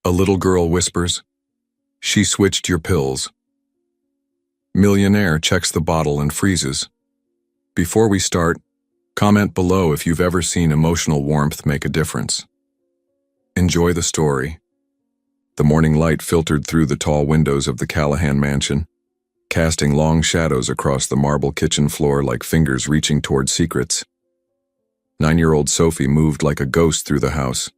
A little girl whispers, "She switched your pills." Millionaire checks the bottle and freezes. Before we start, comment below if you've ever seen emotional warmth make a difference. Enjoy the story. The morning light filtered through the tall windows of the Callahan mansion, casting long shadows across the marble kitchen floor like fingers reaching toward secrets. 9-year-old Sophie moved like a ghost through the house,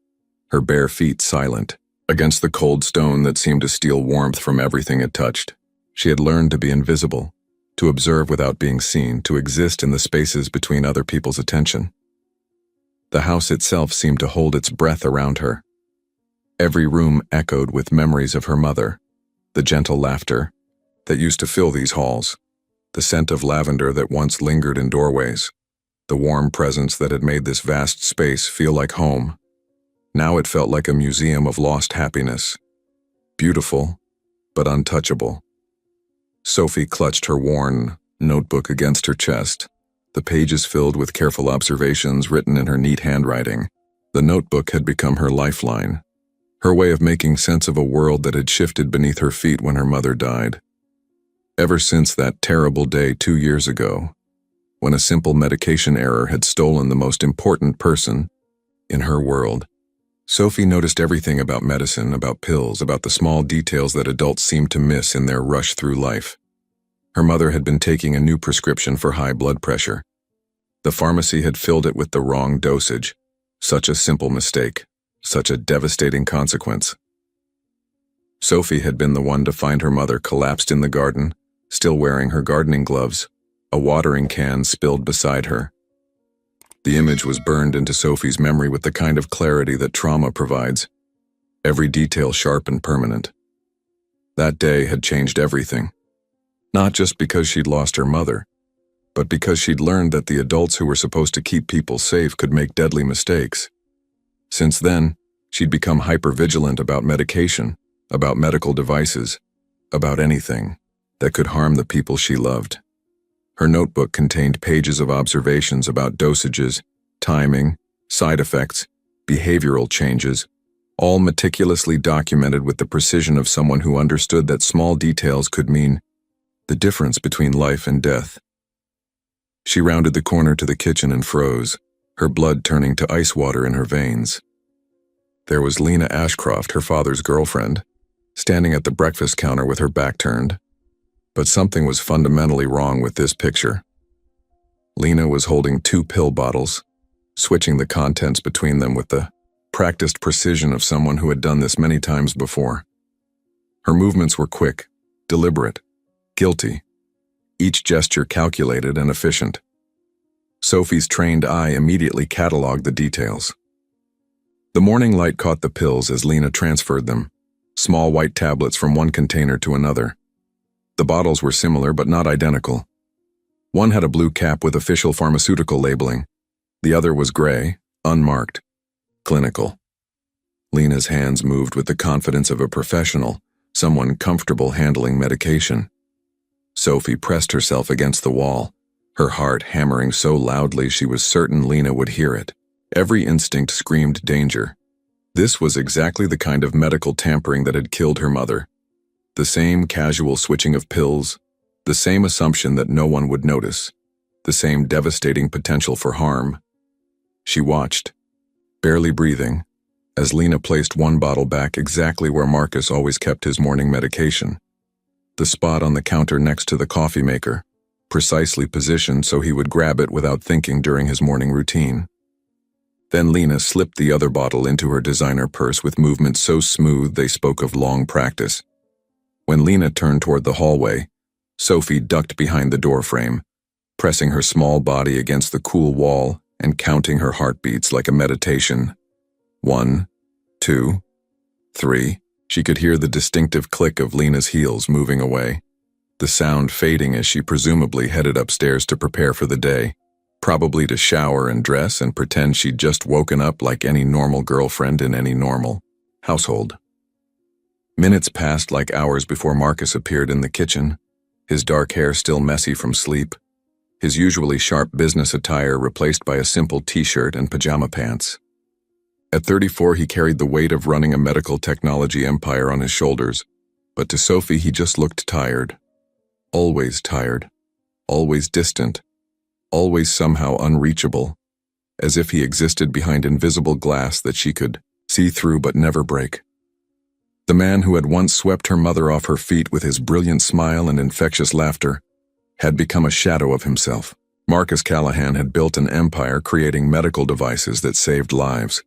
her bare feet silent, against the cold stone that seemed to steal warmth from everything it touched. She had learned to be invisible, to observe without being seen, to exist in the spaces between other people's attention. The house itself seemed to hold its breath around her. Every room echoed with memories of her mother, the gentle laughter that used to fill these halls, the scent of lavender that once lingered in doorways, the warm presence that had made this vast space feel like home. Now it felt like a museum of lost happiness, beautiful but untouchable. Sophie clutched her worn notebook against her chest, the pages filled with careful observations written in her neat handwriting. The notebook had become her lifeline, her way of making sense of a world that had shifted beneath her feet when her mother died. Ever since that terrible day 2 years ago, when a simple medication error had stolen the most important person in her world, Sophie noticed everything about medicine, about pills, about the small details that adults seem to miss in their rush through life. Her mother had been taking a new prescription for high blood pressure. The pharmacy had filled it with the wrong dosage. Such a simple mistake, such a devastating consequence. Sophie had been the one to find her mother collapsed in the garden, still wearing her gardening gloves, a watering can spilled beside her. The image was burned into Sophie's memory with the kind of clarity that trauma provides, every detail sharp and permanent. That day had changed everything, not just because she'd lost her mother, but because she'd learned that the adults who were supposed to keep people safe could make deadly mistakes. Since then, she'd become hypervigilant about medication, about medical devices, about anything that could harm the people she loved. Her notebook contained pages of observations about dosages, timing, side effects, behavioral changes, all meticulously documented with the precision of someone who understood that small details could mean the difference between life and death. She rounded the corner to the kitchen and froze, her blood turning to ice water in her veins. There was Lena Ashcroft, her father's girlfriend, standing at the breakfast counter with her back turned. But something was fundamentally wrong with this picture. Lena was holding 2 pill bottles, switching the contents between them with the practiced precision of someone who had done this many times before. Her movements were quick, deliberate, guilty, each gesture calculated and efficient. Sophie's trained eye immediately cataloged the details. The morning light caught the pills as Lena transferred them, small white tablets from one container to another. The bottles were similar but not identical. One had a blue cap with official pharmaceutical labeling. The other was gray, unmarked, clinical. Lena's hands moved with the confidence of a professional, someone comfortable handling medication. Sophie pressed herself against the wall, her heart hammering so loudly she was certain Lena would hear it. Every instinct screamed danger. This was exactly the kind of medical tampering that had killed her mother. The same casual switching of pills, the same assumption that no one would notice, the same devastating potential for harm. She watched, barely breathing, as Lena placed one bottle back exactly where Marcus always kept his morning medication, the spot on the counter next to the coffee maker, precisely positioned so he would grab it without thinking during his morning routine. Then Lena slipped the other bottle into her designer purse with movements so smooth they spoke of long practice. When Lena turned toward the hallway, Sophie ducked behind the doorframe, pressing her small body against the cool wall and counting her heartbeats like a meditation. 1, 2, 3. She could hear the distinctive click of Lena's heels moving away, the sound fading as she presumably headed upstairs to prepare for the day, probably to shower and dress and pretend she'd just woken up like any normal girlfriend in any normal household. Minutes passed like hours before Marcus appeared in the kitchen, his dark hair still messy from sleep, his usually sharp business attire replaced by a simple t-shirt and pajama pants. At 34, he carried the weight of running a medical technology empire on his shoulders, but to Sophie he just looked tired. Always tired, always distant, always somehow unreachable, as if he existed behind invisible glass that she could see through but never break. The man who had once swept her mother off her feet with his brilliant smile and infectious laughter had become a shadow of himself. Marcus Callahan had built an empire creating medical devices that saved lives,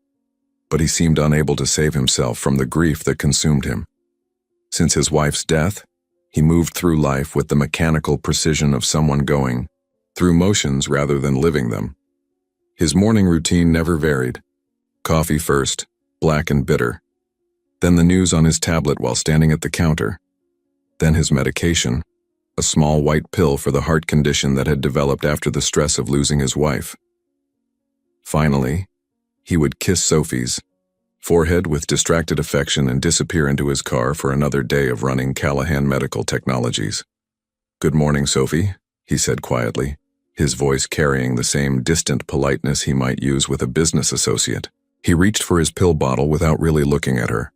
but he seemed unable to save himself from the grief that consumed him. Since his wife's death, he moved through life with the mechanical precision of someone going through motions rather than living them. His morning routine never varied. Coffee first, black and bitter. Then the news on his tablet while standing at the counter. Then his medication, a small white pill for the heart condition that had developed after the stress of losing his wife. Finally, he would kiss Sophie's forehead with distracted affection and disappear into his car for another day of running Callahan Medical Technologies. "Good morning, Sophie," he said quietly, his voice carrying the same distant politeness he might use with a business associate. He reached for his pill bottle without really looking at her,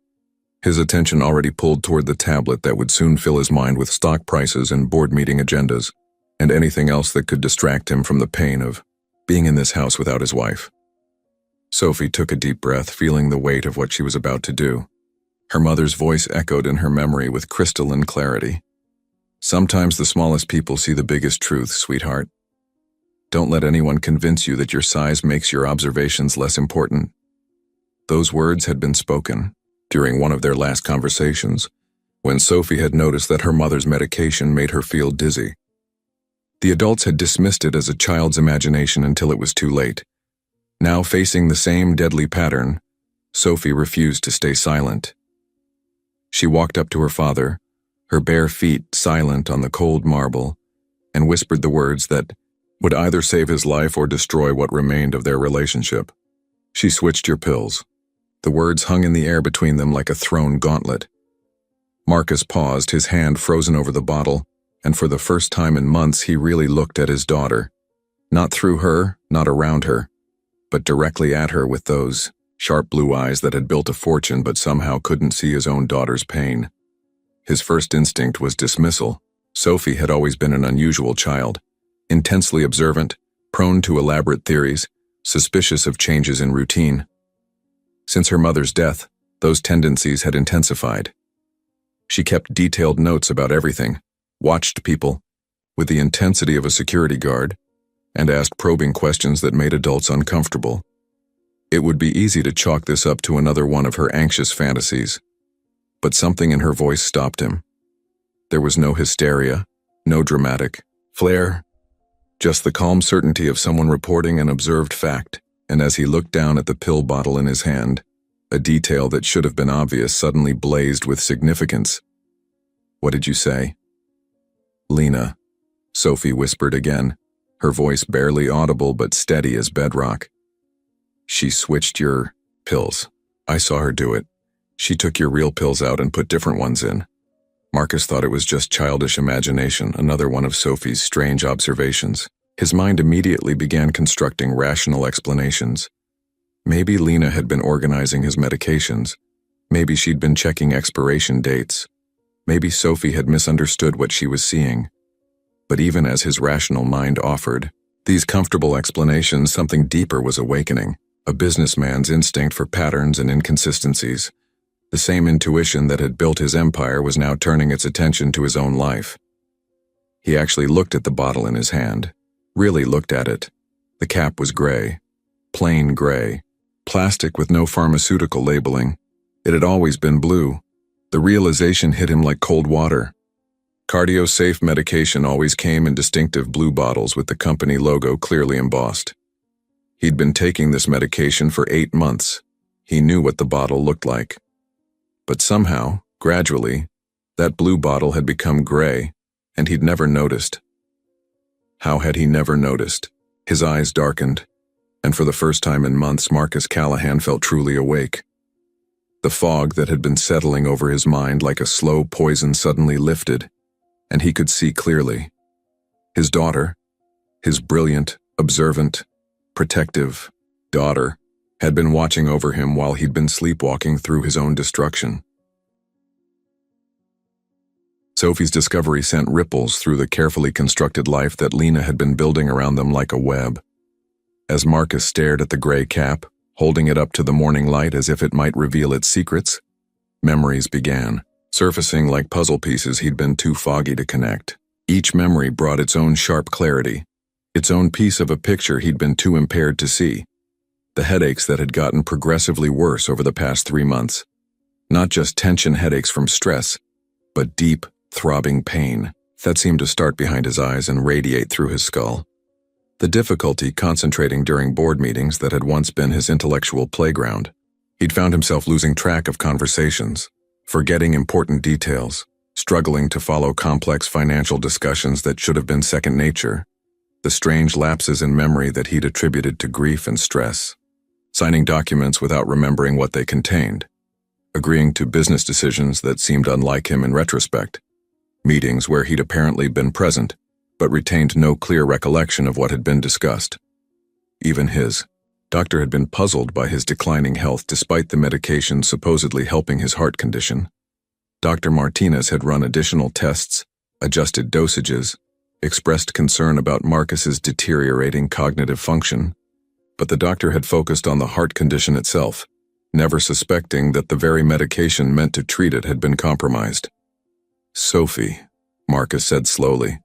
his attention already pulled toward the tablet that would soon fill his mind with stock prices and board meeting agendas, and anything else that could distract him from the pain of being in this house without his wife. Sophie took a deep breath, feeling the weight of what she was about to do. Her mother's voice echoed in her memory with crystalline clarity. "Sometimes the smallest people see the biggest truths, sweetheart. Don't let anyone convince you that your size makes your observations less important." Those words had been spoken during one of their last conversations, when Sophie had noticed that her mother's medication made her feel dizzy. The adults had dismissed it as a child's imagination until it was too late. Now, facing the same deadly pattern, Sophie refused to stay silent. She walked up to her father, her bare feet silent on the cold marble, and whispered the words that would either save his life or destroy what remained of their relationship. "She switched your pills." The words hung in the air between them like a thrown gauntlet. Marcus paused, his hand frozen over the bottle, and for the first time in months he really looked at his daughter. Not through her, not around her, but directly at her with those sharp blue eyes that had built a fortune but somehow couldn't see his own daughter's pain. His first instinct was dismissal. Sophie had always been an unusual child, intensely observant, prone to elaborate theories, suspicious of changes in routine. Since her mother's death, those tendencies had intensified. She kept detailed notes about everything, watched people with the intensity of a security guard, and asked probing questions that made adults uncomfortable. It would be easy to chalk this up to another one of her anxious fantasies, but something in her voice stopped him. There was no hysteria, no dramatic flair, just the calm certainty of someone reporting an observed fact. And as he looked down at the pill bottle in his hand, a detail that should have been obvious suddenly blazed with significance. "What did you say?" "Lena," Sophie whispered again, her voice barely audible but steady as bedrock. "She switched your pills. I saw her do it. She took your real pills out and put different ones in." Marcus thought it was just childish imagination, another one of Sophie's strange observations. His mind immediately began constructing rational explanations. Maybe Lena had been organizing his medications. Maybe she'd been checking expiration dates. Maybe Sophie had misunderstood what she was seeing. But even as his rational mind offered these comfortable explanations, something deeper was awakening, a businessman's instinct for patterns and inconsistencies. The same intuition that had built his empire was now turning its attention to his own life. He actually looked at the bottle in his hand. Really looked at it. The cap was gray, plain gray, plastic with no pharmaceutical labeling. It had always been blue. The realization hit him like cold water. Cardio-safe medication always came in distinctive blue bottles with the company logo clearly embossed. He'd been taking this medication for 8 months. He knew what the bottle looked like. But somehow, gradually, that blue bottle had become gray, and he'd never noticed. How had he never noticed? His eyes darkened, and for the first time in months, Marcus Callahan felt truly awake. The fog that had been settling over his mind like a slow poison suddenly lifted, and he could see clearly. His daughter, his brilliant, observant, protective daughter, had been watching over him while he'd been sleepwalking through his own destruction. Sophie's discovery sent ripples through the carefully constructed life that Lena had been building around them like a web. As Marcus stared at the gray cap, holding it up to the morning light as if it might reveal its secrets, memories began, surfacing like puzzle pieces he'd been too foggy to connect. Each memory brought its own sharp clarity, its own piece of a picture he'd been too impaired to see. The headaches that had gotten progressively worse over the past 3 months. Not just tension headaches from stress, but deep, throbbing pain that seemed to start behind his eyes and radiate through his skull. The difficulty concentrating during board meetings that had once been his intellectual playground. He'd found himself losing track of conversations, forgetting important details, struggling to follow complex financial discussions that should have been second nature. The strange lapses in memory that he'd attributed to grief and stress. Signing documents without remembering what they contained. Agreeing to business decisions that seemed unlike him in retrospect. Meetings where he'd apparently been present, but retained no clear recollection of what had been discussed. Even his doctor had been puzzled by his declining health despite the medication supposedly helping his heart condition. Dr. Martinez had run additional tests, adjusted dosages, expressed concern about Marcus's deteriorating cognitive function, but the doctor had focused on the heart condition itself, never suspecting that the very medication meant to treat it had been compromised. "Sophie," Marcus said slowly,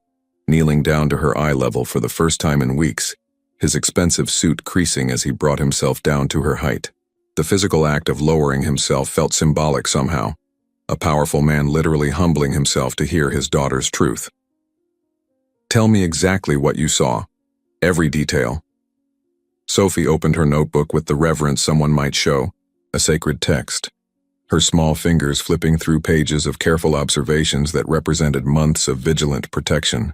kneeling down to her eye level for the first time in weeks, his expensive suit creasing as he brought himself down to her height. The physical act of lowering himself felt symbolic somehow, a powerful man literally humbling himself to hear his daughter's truth. "Tell me exactly what you saw, every detail." Sophie opened her notebook with the reverence someone might show, a sacred text, her small fingers flipping through pages of careful observations that represented months of vigilant protection.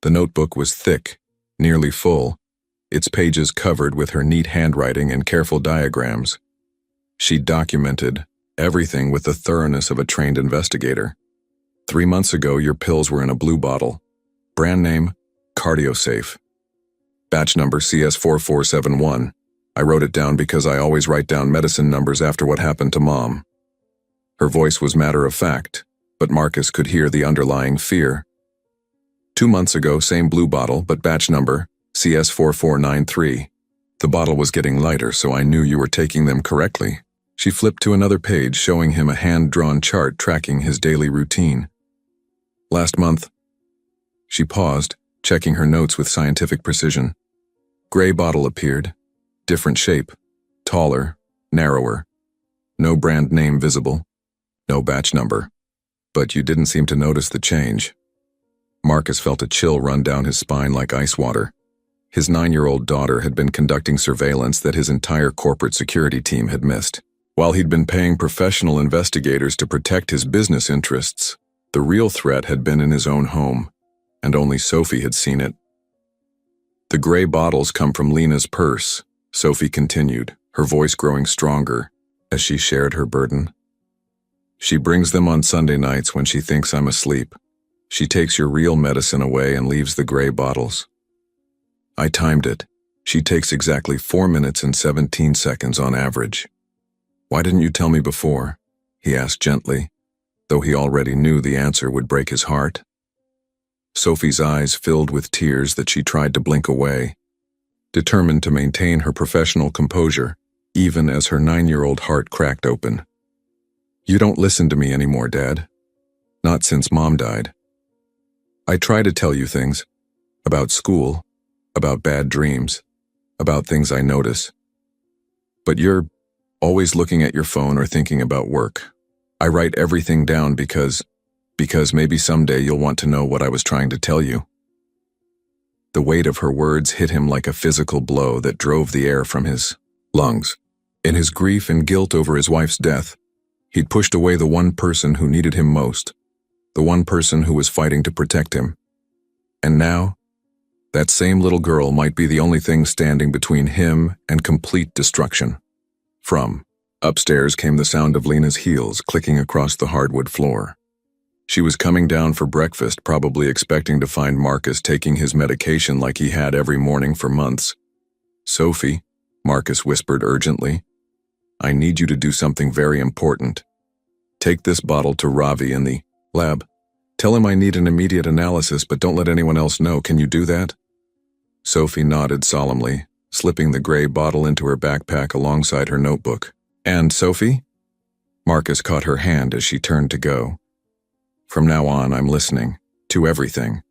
The notebook was thick, nearly full, its pages covered with her neat handwriting and careful diagrams. She documented everything with the thoroughness of a trained investigator. 3 months ago, your pills were in a blue bottle. Brand name, CardioSafe. Batch number CS4471. I wrote it down because I always write down medicine numbers after what happened to Mom. Her voice was matter of fact, but Marcus could hear the underlying fear. 2 months ago, same blue bottle, but batch number CS4493. The bottle was getting lighter, so I knew you were taking them correctly. She flipped to another page showing him a hand-drawn chart tracking his daily routine. Last month, she paused, checking her notes with scientific precision. Gray bottle appeared, different shape, taller, narrower. No brand name visible, no batch number. But you didn't seem to notice the change. Marcus felt a chill run down his spine like ice water. His 9-year-old daughter had been conducting surveillance that his entire corporate security team had missed. While he'd been paying professional investigators to protect his business interests, the real threat had been in his own home, and only Sophie had seen it. The gray bottles come from Lena's purse, Sophie continued, her voice growing stronger as she shared her burden. She brings them on Sunday nights when she thinks I'm asleep. She takes your real medicine away and leaves the gray bottles. I timed it. She takes exactly 4 minutes and 17 seconds on average. Why didn't you tell me before? He asked gently, though he already knew the answer would break his heart. Sophie's eyes filled with tears that she tried to blink away, determined to maintain her professional composure, even as her 9-year-old heart cracked open. You don't listen to me anymore, Dad. Not since Mom died. I try to tell you things, about school, about bad dreams, about things I notice. But you're always looking at your phone or thinking about work. I write everything down because maybe someday you'll want to know what I was trying to tell you. The weight of her words hit him like a physical blow that drove the air from his lungs. In his grief and guilt over his wife's death, he'd pushed away the one person who needed him most, the one person who was fighting to protect him. And now, that same little girl might be the only thing standing between him and complete destruction. From upstairs came the sound of Lena's heels clicking across the hardwood floor. She was coming down for breakfast, probably expecting to find Marcus taking his medication like he had every morning for months. Sophie, Marcus whispered urgently. "I need you to do something very important. Take this bottle to Ravi in the lab. Tell him I need an immediate analysis, but don't let anyone else know. Can you do that?" Sophie nodded solemnly, slipping the gray bottle into her backpack alongside her notebook. "And, Sophie?" Marcus caught her hand as she turned to go. "From now on, I'm listening. To everything."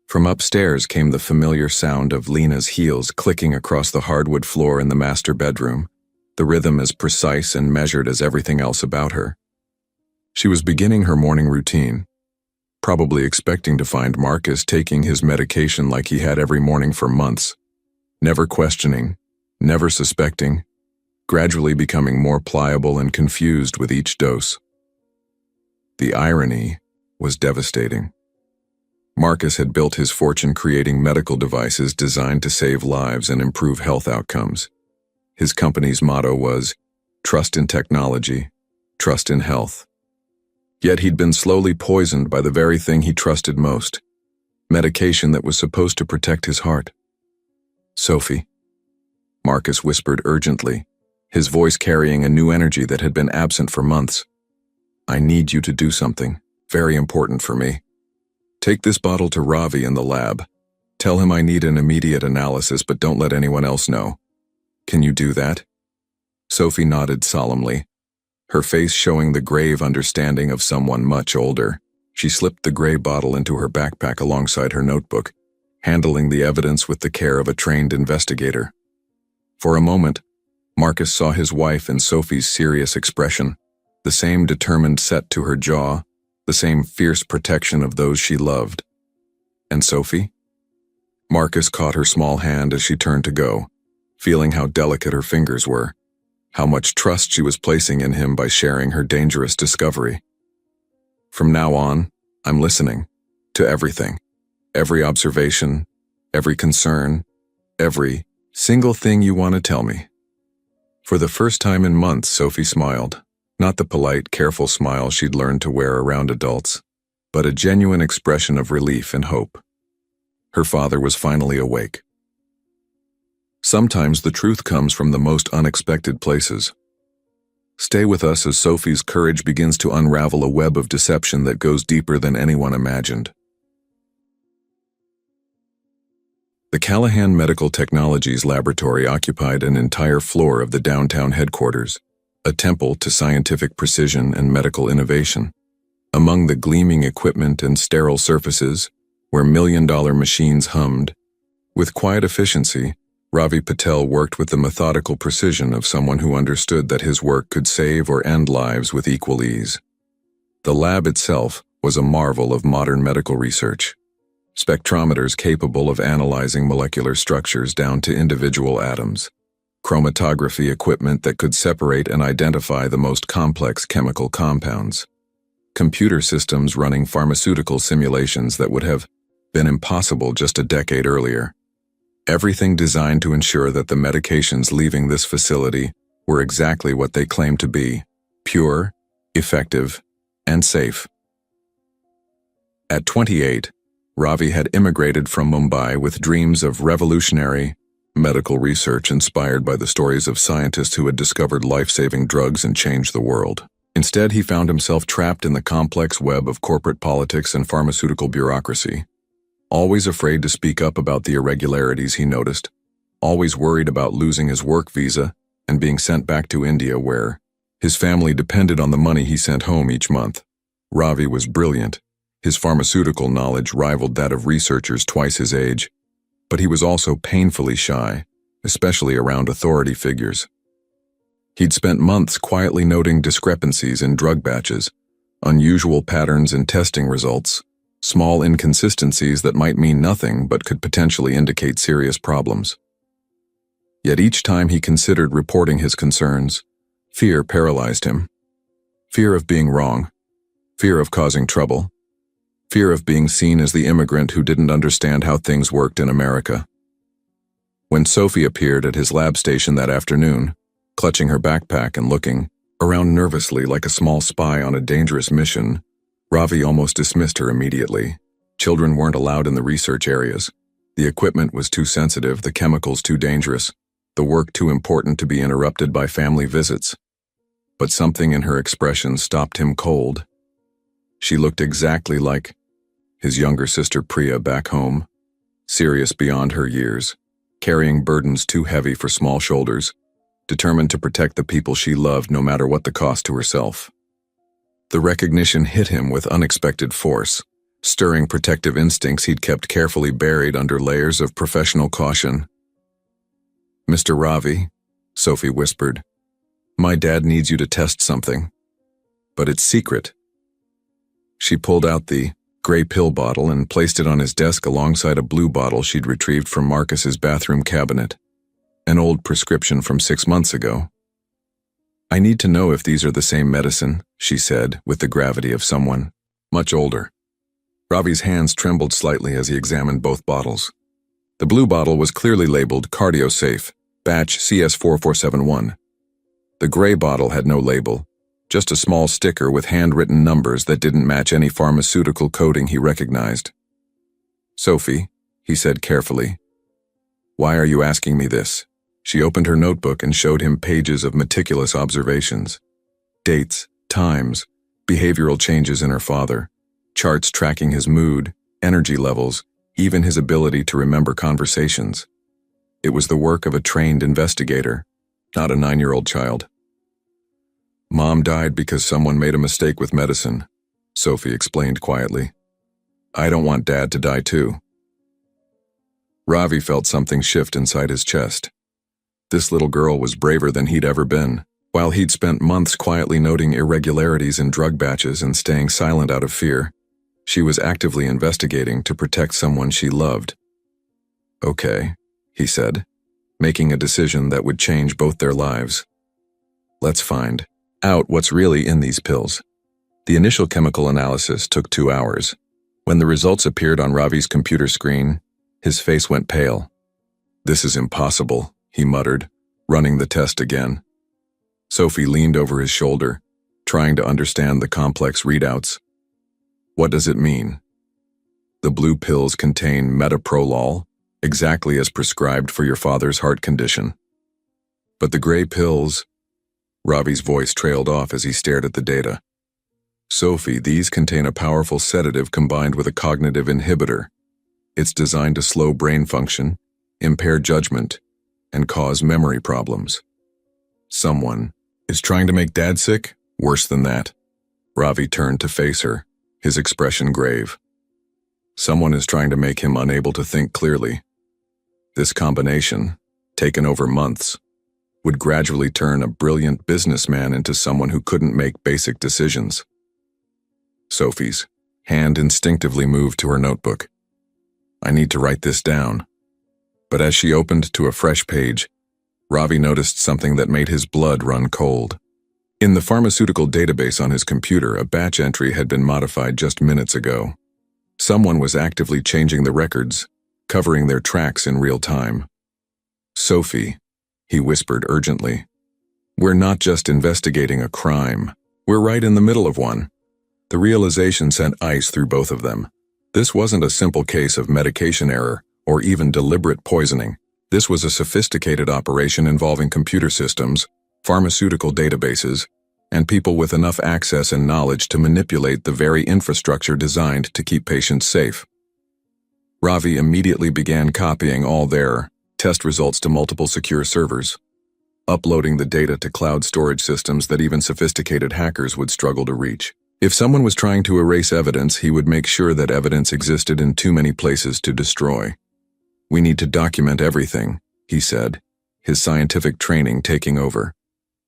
From upstairs came the familiar sound of Lena's heels clicking across the hardwood floor in the master bedroom, the rhythm as precise and measured as everything else about her. She was beginning her morning routine, probably expecting to find Marcus taking his medication like he had every morning for months, never questioning, never suspecting, gradually becoming more pliable and confused with each dose. The irony was devastating. Marcus had built his fortune creating medical devices designed to save lives and improve health outcomes. His company's motto was, "Trust in technology, trust in health." Yet he'd been slowly poisoned by the very thing he trusted most, medication that was supposed to protect his heart. "Sophie," Marcus whispered urgently, his voice carrying a new energy that had been absent for months. "I need you to do something very important for me. Take this bottle to Ravi in the lab. Tell him I need an immediate analysis, but don't let anyone else know. Can you do that?" Sophie nodded solemnly, her face showing the grave understanding of someone much older. She slipped the gray bottle into her backpack alongside her notebook, handling the evidence with the care of a trained investigator. For a moment, Marcus saw his wife in Sophie's serious expression, the same determined set to her jaw, the same fierce protection of those she loved. And Sophie? Marcus caught her small hand as she turned to go, feeling how delicate her fingers were, how much trust she was placing in him by sharing her dangerous discovery. "From now on, I'm listening to everything, every observation, every concern, every single thing you want to tell me." For the first time in months, Sophie smiled. Not the polite, careful smile she'd learned to wear around adults, but a genuine expression of relief and hope. Her father was finally awake. Sometimes the truth comes from the most unexpected places. Stay with us as Sophie's courage begins to unravel a web of deception that goes deeper than anyone imagined. The Callahan Medical Technologies Laboratory occupied an entire floor of the downtown headquarters, a temple to scientific precision and medical innovation. Among the gleaming equipment and sterile surfaces, where million-dollar machines hummed, with quiet efficiency, Ravi Patel worked with the methodical precision of someone who understood that his work could save or end lives with equal ease. The lab itself was a marvel of modern medical research. Spectrometers capable of analyzing molecular structures down to individual atoms, chromatography equipment that could separate and identify the most complex chemical compounds, computer systems running pharmaceutical simulations that would have been impossible just a decade earlier. Everything designed to ensure that the medications leaving this facility were exactly what they claimed to be: pure, effective, and safe. At 28, Ravi had immigrated from Mumbai with dreams of revolutionary medical research inspired by the stories of scientists who had discovered life-saving drugs and changed the world. Instead, he found himself trapped in the complex web of corporate politics and pharmaceutical bureaucracy. Always afraid to speak up about the irregularities he noticed, always worried about losing his work visa and being sent back to India where his family depended on the money he sent home each month. Ravi was brilliant. His pharmaceutical knowledge rivaled that of researchers twice his age, but he was also painfully shy, especially around authority figures. He'd spent months quietly noting discrepancies in drug batches, unusual patterns in testing results, small inconsistencies that might mean nothing but could potentially indicate serious problems. Yet each time he considered reporting his concerns, fear paralyzed him. Fear of being wrong, fear of causing trouble, fear of being seen as the immigrant who didn't understand how things worked in America. When Sophie appeared at his lab station that afternoon, clutching her backpack and looking around nervously like a small spy on a dangerous mission, Ravi almost dismissed her immediately. Children weren't allowed in the research areas. The equipment was too sensitive, the chemicals too dangerous. the work too important to be interrupted by family visits. But something in her expression stopped him cold. She looked exactly like his younger sister Priya back home, serious beyond her years, carrying burdens too heavy for small shoulders, determined to protect the people she loved no matter what the cost to herself. The recognition hit him with unexpected force, stirring protective instincts he'd kept carefully buried under layers of professional caution. "Mr. Ravi," Sophie whispered, "my dad needs you to test something, but it's secret." She pulled out the gray pill bottle and placed it on his desk alongside a blue bottle she'd retrieved from Marcus's bathroom cabinet, an old prescription from 6 months ago. "I need to know if these are the same medicine," she said, with the gravity of someone much older. Ravi's hands trembled slightly as he examined both bottles. The blue bottle was clearly labeled Cardio-Safe, batch CS4471. The gray bottle had no label, just a small sticker with handwritten numbers that didn't match any pharmaceutical coding he recognized. "Sophie," he said carefully, "why are you asking me this?" She opened her notebook and showed him pages of meticulous observations. Dates, times, behavioral changes in her father, charts tracking his mood, energy levels, even his ability to remember conversations. It was the work of a trained investigator, not a 9-year-old child. "Mom died because someone made a mistake with medicine," Sophie explained quietly. "I don't want Dad to die too." Ravi felt something shift inside his chest. This little girl was braver than he'd ever been. While he'd spent months quietly noting irregularities in drug batches and staying silent out of fear, she was actively investigating to protect someone she loved. "Okay," he said, making a decision that would change both their lives. "Let's find out what's really in these pills." The initial chemical analysis took 2 hours. When the results appeared on Ravi's computer screen, his face went pale. "This is impossible," he muttered, running the test again. Sophie leaned over his shoulder, trying to understand the complex readouts. "What does it mean?" "The blue pills contain metoprolol, exactly as prescribed for your father's heart condition. But the gray pills..." Ravi's voice trailed off as he stared at the data. "Sophie, these contain a powerful sedative combined with a cognitive inhibitor. It's designed to slow brain function, impair judgment, and cause memory problems." "Someone is trying to make Dad sick? Worse than that." Ravi turned to face her, his expression grave. "Someone is trying to make him unable to think clearly. This combination, taken over months, would gradually turn a brilliant businessman into someone who couldn't make basic decisions." Sophie's hand instinctively moved to her notebook. "I need to write this down." But as she opened to a fresh page, Ravi noticed something that made his blood run cold. In the pharmaceutical database on his computer, a batch entry had been modified just minutes ago. Someone was actively changing the records, covering their tracks in real time. "Sophie," he whispered urgently, "we're not just investigating a crime. We're right in the middle of one." The realization sent ice through both of them. This wasn't a simple case of medication error or even deliberate poisoning. This was a sophisticated operation involving computer systems, pharmaceutical databases, and people with enough access and knowledge to manipulate the very infrastructure designed to keep patients safe. Ravi immediately began copying all their test results to multiple secure servers, uploading the data to cloud storage systems that even sophisticated hackers would struggle to reach. If someone was trying to erase evidence, he would make sure that evidence existed in too many places to destroy. "We need to document everything," he said, his scientific training taking over.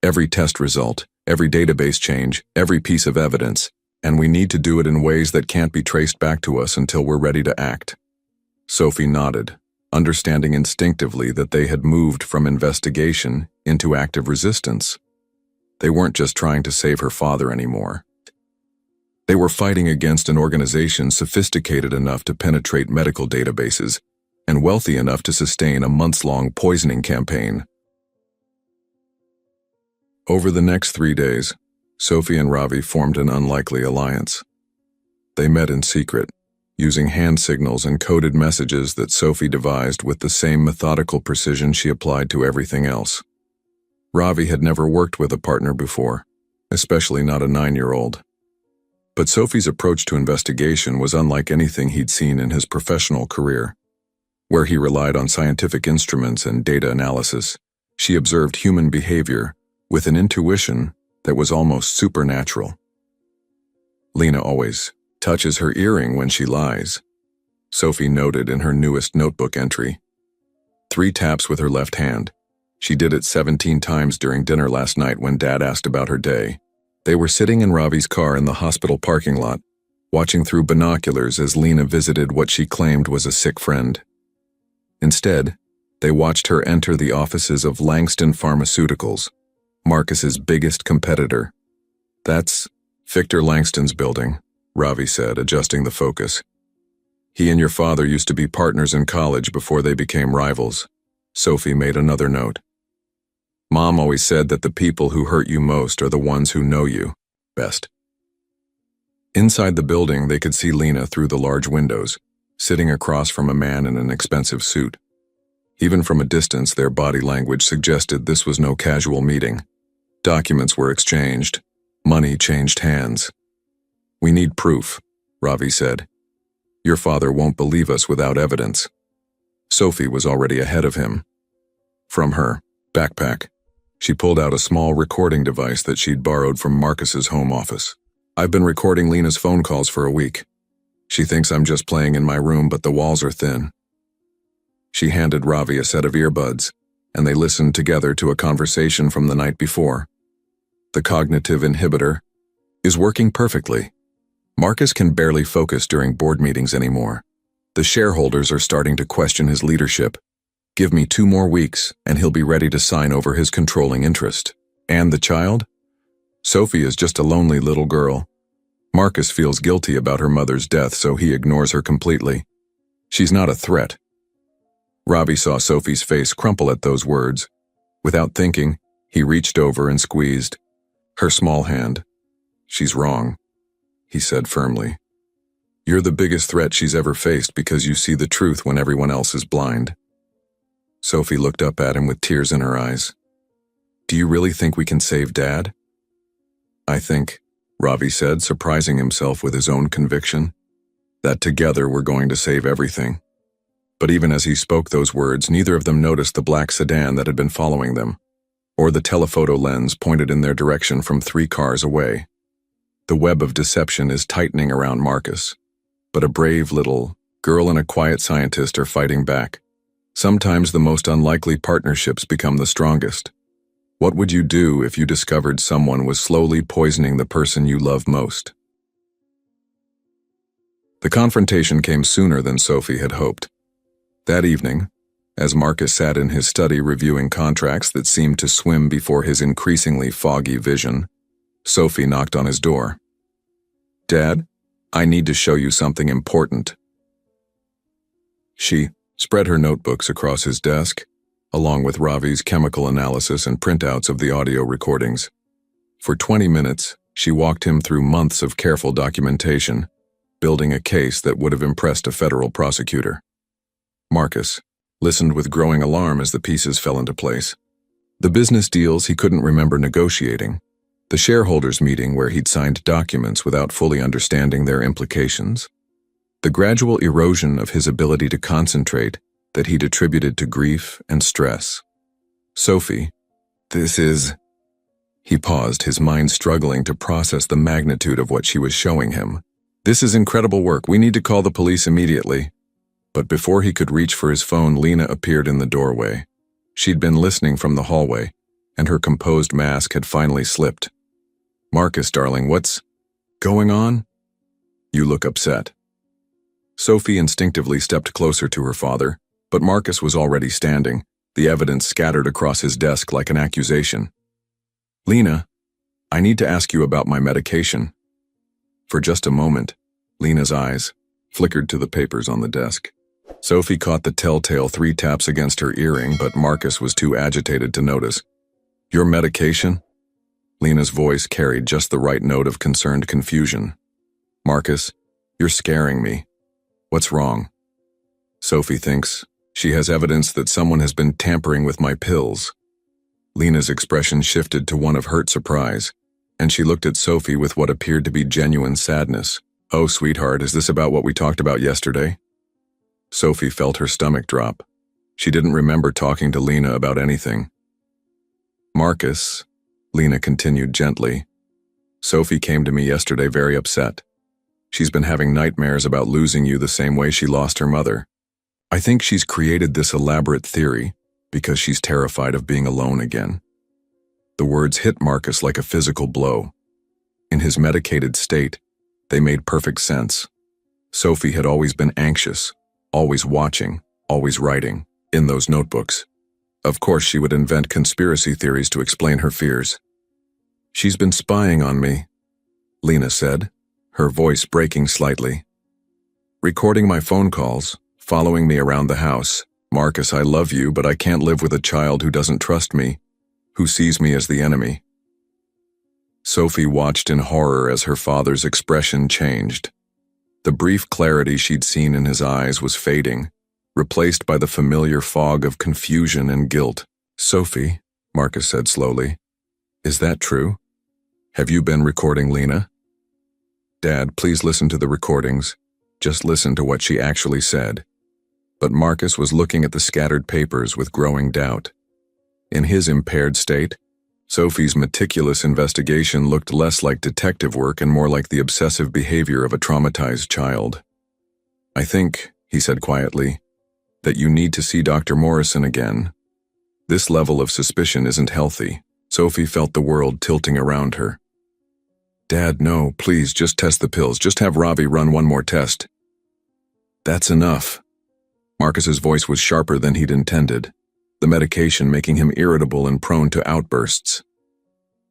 "Every test result, every database change, every piece of evidence, and we need to do it in ways that can't be traced back to us until we're ready to act." Sophie nodded, understanding instinctively that they had moved from investigation into active resistance. They weren't just trying to save her father anymore. They were fighting against an organization sophisticated enough to penetrate medical databases and wealthy enough to sustain a months-long poisoning campaign. Over the next 3 days, Sophie and Ravi formed an unlikely alliance. They met in secret, using hand signals and coded messages that Sophie devised with the same methodical precision she applied to everything else. Ravi had never worked with a partner before, especially not a 9-year-old. But Sophie's approach to investigation was unlike anything he'd seen in his professional career. Where he relied on scientific instruments and data analysis, she observed human behavior with an intuition that was almost supernatural. Lena always touches her earring when she lies, Sophie noted in her newest notebook entry. 3 taps with her left hand. She did it 17 times during dinner last night when Dad asked about her day. They were sitting in Ravi's car in the hospital parking lot, watching through binoculars as Lena visited what she claimed was a sick friend. Instead, they watched her enter the offices of Langston Pharmaceuticals, Marcus's biggest competitor. That's Victor Langston's building, Ravi said, adjusting the focus. He and your father used to be partners in college before they became rivals. Sophie made another note. Mom always said that the people who hurt you most are the ones who know you best. Inside the building, they could see Lena through the large windows, sitting across from a man in an expensive suit. Even from a distance, their body language suggested this was no casual meeting. Documents were exchanged. Money changed hands. We need proof, Ravi said. Your father won't believe us without evidence. Sophie was already ahead of him. From her backpack, she pulled out a small recording device that she'd borrowed from Marcus's home office. I've been recording Lena's phone calls for a week. She thinks I'm just playing in my room, but the walls are thin. She handed Ravi a set of earbuds, and they listened together to a conversation from the night before. The cognitive inhibitor is working perfectly. Marcus can barely focus during board meetings anymore. The shareholders are starting to question his leadership. Give me 2 more weeks, and he'll be ready to sign over his controlling interest. And the child? Sophie is just a lonely little girl. Marcus feels guilty about her mother's death, so he ignores her completely. She's not a threat. Ravi saw Sophie's face crumple at those words. Without thinking, he reached over and squeezed her small hand. She's wrong, he said firmly. You're the biggest threat she's ever faced because you see the truth when everyone else is blind. Sophie looked up at him with tears in her eyes. Do you really think we can save Dad? I think, Ravi said, surprising himself with his own conviction, that together we're going to save everything. But even as he spoke those words, neither of them noticed the black sedan that had been following them, or the telephoto lens pointed in their direction from 3 cars away. The web of deception is tightening around Marcus, but a brave little girl and a quiet scientist are fighting back. Sometimes the most unlikely partnerships become the strongest. What would you do if you discovered someone was slowly poisoning the person you love most? The confrontation came sooner than Sophie had hoped. That evening, as Marcus sat in his study reviewing contracts that seemed to swim before his increasingly foggy vision, Sophie knocked on his door. Dad, I need to show you something important. She spread her notebooks across his desk, along with Ravi's chemical analysis and printouts of the audio recordings. For 20 minutes, she walked him through months of careful documentation, building a case that would have impressed a federal prosecutor. Marcus listened with growing alarm as the pieces fell into place. The business deals he couldn't remember negotiating, the shareholders' meeting where he'd signed documents without fully understanding their implications, the gradual erosion of his ability to concentrate that he'd attributed to grief and stress. Sophie, this is... He paused, his mind struggling to process the magnitude of what she was showing him. This is incredible work. We need to call the police immediately. But before he could reach for his phone, Lena appeared in the doorway. She'd been listening from the hallway, and her composed mask had finally slipped. Marcus, darling, what's going on? You look upset. Sophie instinctively stepped closer to her father, but Marcus was already standing, the evidence scattered across his desk like an accusation. Lena, I need to ask you about my medication. For just a moment, Lena's eyes flickered to the papers on the desk. Sophie caught the telltale 3 taps against her earring, but Marcus was too agitated to notice. Your medication? Lena's voice carried just the right note of concerned confusion. Marcus, you're scaring me. What's wrong? Sophie thinks she has evidence that someone has been tampering with my pills. Lena's expression shifted to one of hurt surprise, and she looked at Sophie with what appeared to be genuine sadness. Oh, sweetheart, is this about what we talked about yesterday? Sophie felt her stomach drop. She didn't remember talking to Lena about anything. Marcus, Lena continued gently, Sophie came to me yesterday very upset. She's been having nightmares about losing you the same way she lost her mother. I think she's created this elaborate theory because she's terrified of being alone again. The words hit Marcus like a physical blow. In his medicated state, they made perfect sense. Sophie had always been anxious, always watching, always writing, in those notebooks. Of course, she would invent conspiracy theories to explain her fears. She's been spying on me, Lena said, her voice breaking slightly. Recording my phone calls, following me around the house. Marcus, I love you, but I can't live with a child who doesn't trust me, who sees me as the enemy. Sophie watched in horror as her father's expression changed. The brief clarity she'd seen in his eyes was fading, replaced by the familiar fog of confusion and guilt. Sophie, Marcus said slowly, is that true? Have you been recording Lena? Dad, please listen to the recordings. Just listen to what she actually said. But Marcus was looking at the scattered papers with growing doubt. In his impaired state, Sophie's meticulous investigation looked less like detective work and more like the obsessive behavior of a traumatized child. I think, he said quietly, that you need to see Dr. Morrison again. This level of suspicion isn't healthy. Sophie felt the world tilting around her. Dad, no, please, just test the pills. Just have Ravi run one more test. That's enough. Marcus's voice was sharper than he'd intended, the medication making him irritable and prone to outbursts.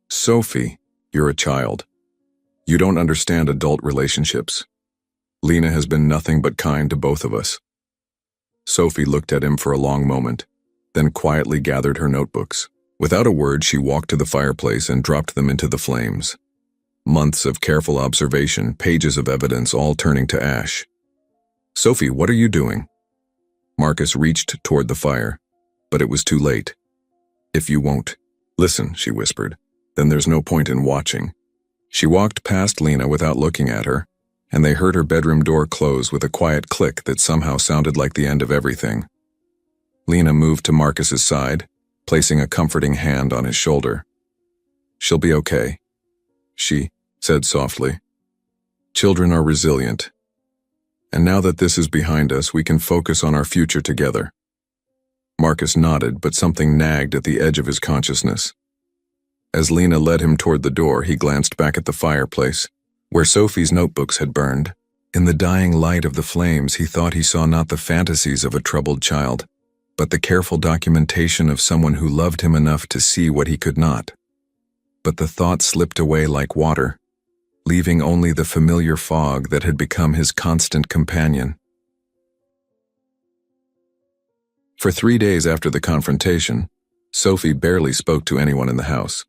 Sophie, you're a child. You don't understand adult relationships. Lena has been nothing but kind to both of us. Sophie looked at him for a long moment, then quietly gathered her notebooks. Without a word, she walked to the fireplace and dropped them into the flames. Months of careful observation, pages of evidence, all turning to ash. Sophie, what are you doing? Marcus reached toward the fire, but it was too late. If you won't listen, she whispered, then there's no point in watching. She walked past Lena without looking at her, and they heard her bedroom door close with a quiet click that somehow sounded like the end of everything. Lena moved to Marcus's side, placing a comforting hand on his shoulder. She'll be okay, she said softly. Children are resilient. And now that this is behind us, we can focus on our future together. Marcus nodded, but something nagged at the edge of his consciousness. As Lena led him toward the door, he glanced back at the fireplace, where Sophie's notebooks had burned. In the dying light of the flames, he thought he saw not the fantasies of a troubled child, but the careful documentation of someone who loved him enough to see what he could not. But the thought slipped away like water, leaving only the familiar fog that had become his constant companion. For 3 days after the confrontation, Sophie barely spoke to anyone in the house.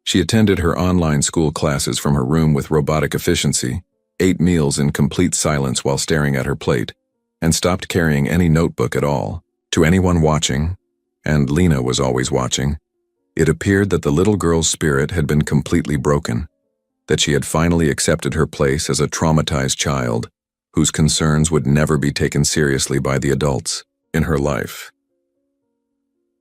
She attended her online school classes from her room with robotic efficiency, ate meals in complete silence while staring at her plate, and stopped carrying any notebook at all. To anyone watching, and Lena was always watching, it appeared that the little girl's spirit had been completely broken, that she had finally accepted her place as a traumatized child whose concerns would never be taken seriously by the adults in her life.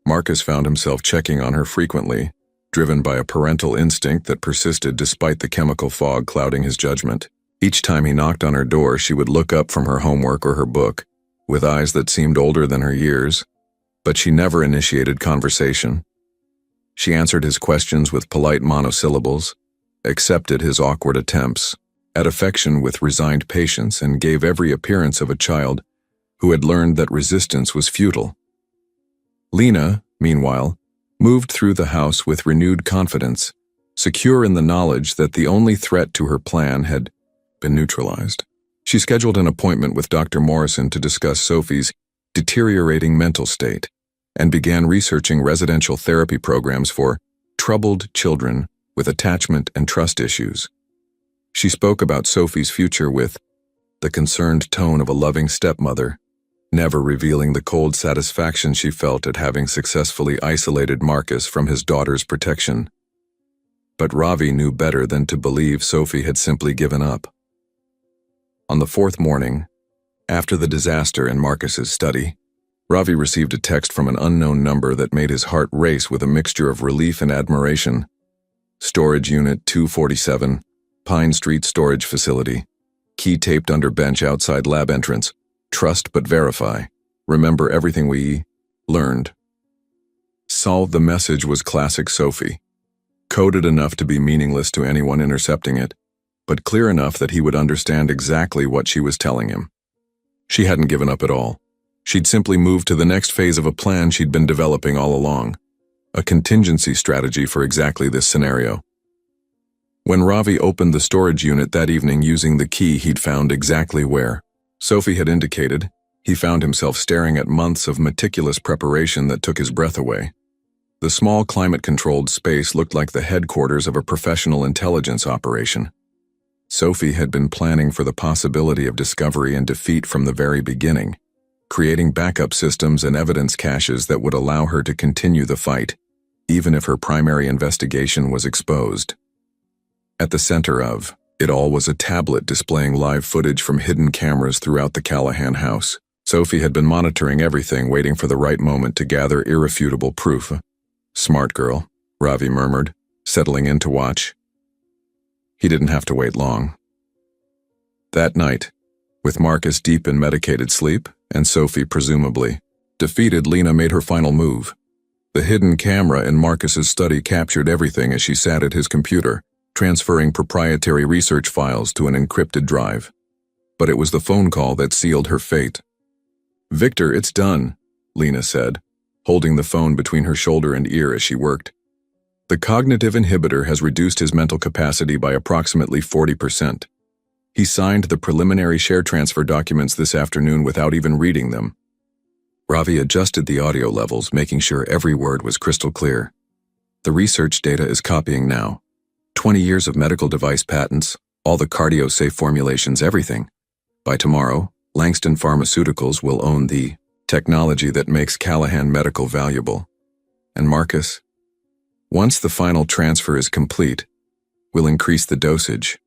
Marcus found himself checking on her frequently, driven by a parental instinct that persisted despite the chemical fog clouding his judgment. Each time he knocked on her door, she would look up from her homework or her book, with eyes that seemed older than her years, but she never initiated conversation. She answered his questions with polite monosyllables, accepted his awkward attempts, had affection with resigned patience, and gave every appearance of a child who had learned that resistance was futile. Lena, meanwhile, moved through the house with renewed confidence, secure in the knowledge that the only threat to her plan had been neutralized. She scheduled an appointment with Dr. Morrison to discuss Sophie's deteriorating mental state and began researching residential therapy programs for troubled children with attachment and trust issues. She spoke about Sophie's future with the concerned tone of a loving stepmother, never revealing the cold satisfaction she felt at having successfully isolated Marcus from his daughter's protection. But Ravi knew better than to believe Sophie had simply given up. On the fourth morning, after the disaster in Marcus's study, Ravi received a text from an unknown number that made his heart race with a mixture of relief and admiration. Storage Unit 247, Pine Street Storage Facility. Key taped under bench outside lab entrance. Trust but verify. Remember everything we learned. The message was classic Sophie. Coded enough to be meaningless to anyone intercepting it, but clear enough that he would understand exactly what she was telling him. She hadn't given up at all. She'd simply moved to the next phase of a plan she'd been developing all along. A contingency strategy for exactly this scenario. When Ravi opened the storage unit that evening using the key he'd found exactly where Sophie had indicated, he found himself staring at months of meticulous preparation that took his breath away. The small climate-controlled space looked like the headquarters of a professional intelligence operation. Sophie had been planning for the possibility of discovery and defeat from the very beginning, creating backup systems and evidence caches that would allow her to continue the fight, even if her primary investigation was exposed. At the center of it all was a tablet displaying live footage from hidden cameras throughout the Callahan house. Sophie had been monitoring everything, waiting for the right moment to gather irrefutable proof. Smart girl, Ravi murmured, settling in to watch. He didn't have to wait long. That night, with Marcus deep in medicated sleep, and Sophie presumably defeated, Lena made her final move. The hidden camera in Marcus's study captured everything as she sat at his computer, transferring proprietary research files to an encrypted drive. But it was the phone call that sealed her fate. "Victor, it's done," Lena said, holding the phone between her shoulder and ear as she worked. "The cognitive inhibitor has reduced his mental capacity by approximately 40%. He signed the preliminary share transfer documents this afternoon without even reading them." Ravi adjusted the audio levels, making sure every word was crystal clear. "The research data is copying now. 20 years of medical device patents, all the cardio-safe formulations, everything. By tomorrow, Langston Pharmaceuticals will own the technology that makes Callahan Medical valuable. And Marcus, once the final transfer is complete, we'll increase the dosage,